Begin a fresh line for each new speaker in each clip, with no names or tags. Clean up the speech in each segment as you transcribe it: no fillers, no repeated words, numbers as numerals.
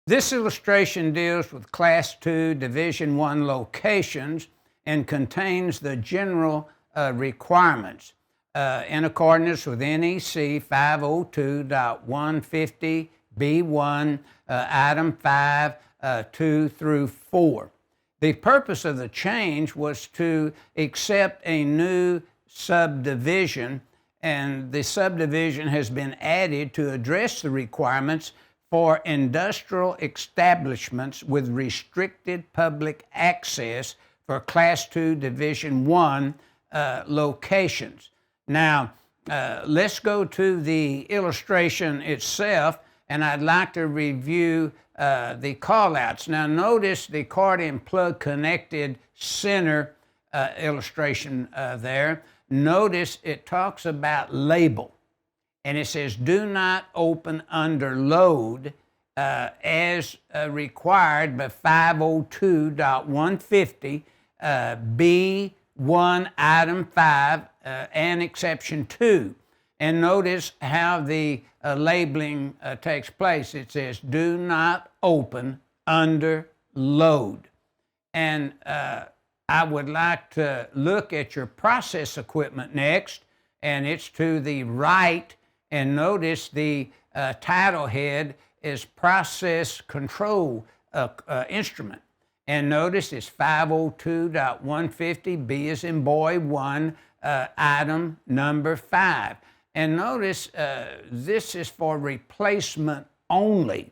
This illustration deals with Class II Division I locations and contains the general requirements in accordance with NEC 502.150B1, Item 5, 2 through 4. The purpose of the change was to accept a new subdivision, and the subdivision has been added to address the requirements for industrial establishments with restricted public access for Class II Division I locations. Now, let's go to the illustration itself, and I'd like to review the callouts. Now, notice the cord and plug connected center illustration there. Notice it talks about label. And it says, do not open under load as required by 502.150 B1 Item 5 and Exception 2. And notice how the labeling takes place. It says, do not open under load. And I would like to look at your process equipment next, and it's to the right. And notice the title head is Process Control Instrument. And notice it's 502.150 B as in boy 1, item number 5. And notice this is for replacement only.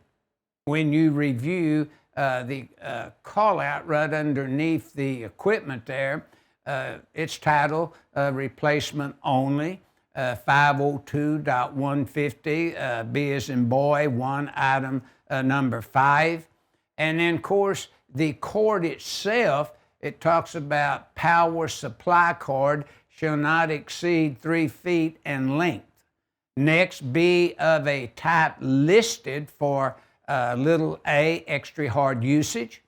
When you review the call out right underneath the equipment there, it's titled Replacement Only. 502.150 B as in boy 1, item number 5. And then of course the cord itself, it talks about power supply cord shall not exceed 3 feet in length. Next, be of a type listed for little a, extra hard usage,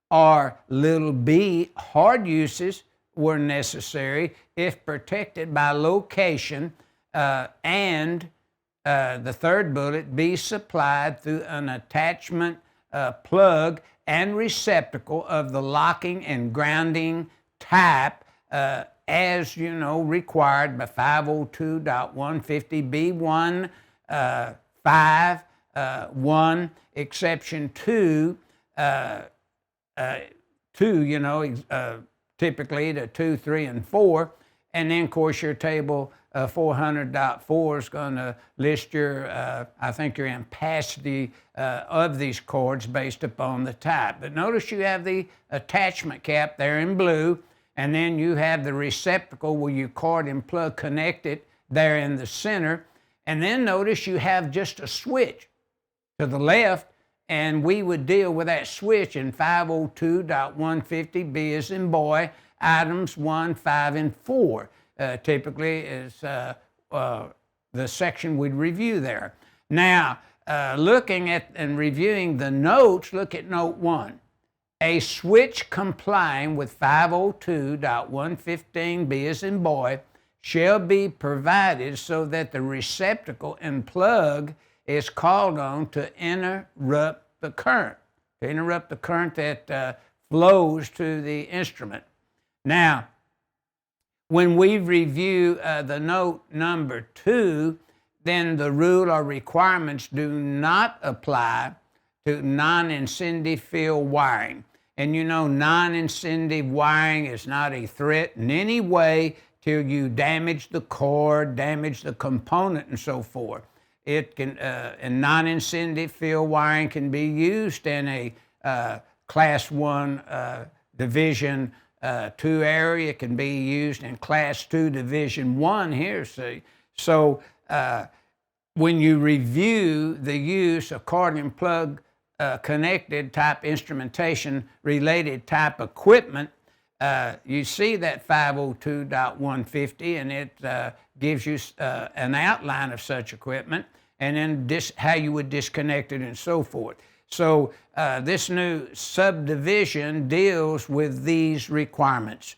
or little b, hard uses were necessary if protected by location, and the third bullet, be supplied through an attachment plug and receptacle of the locking and grounding type as required by 502.150 B1 5 1 Exception 2 typically to 2, 3, and 4. And then, of course, your table 400.4 is going to list your, I think, your ampacity of these cords based upon the type. But notice you have the attachment cap there in blue, and then you have the receptacle where you cord and plug connected there in the center. And then notice you have just a switch to the left, and we would deal with that switch in 502.150 B as in boy, items 1, 5, and 4. Typically is the section we'd review there. Now, looking at and reviewing the notes, look at note 1. A switch complying with 502.115 B as in boy shall be provided so that the receptacle and plug is called on to interrupt the current, that flows to the instrument. Now, when we review the note number 2, then the rule or requirements do not apply to non-incendive field wiring. And non-incendive wiring is not a threat in any way till you damage the cord, damage the component, and so forth. It can, and non-incendive field wiring can be used in a Class 1 Division 2 area. It can be used in Class 2 Division 1 here, see. So when you review the use of cord and plug connected type instrumentation related type equipment, you see that 502.150, and it gives you an outline of such equipment, and then how you would disconnect it and so forth. So this new subdivision deals with these requirements.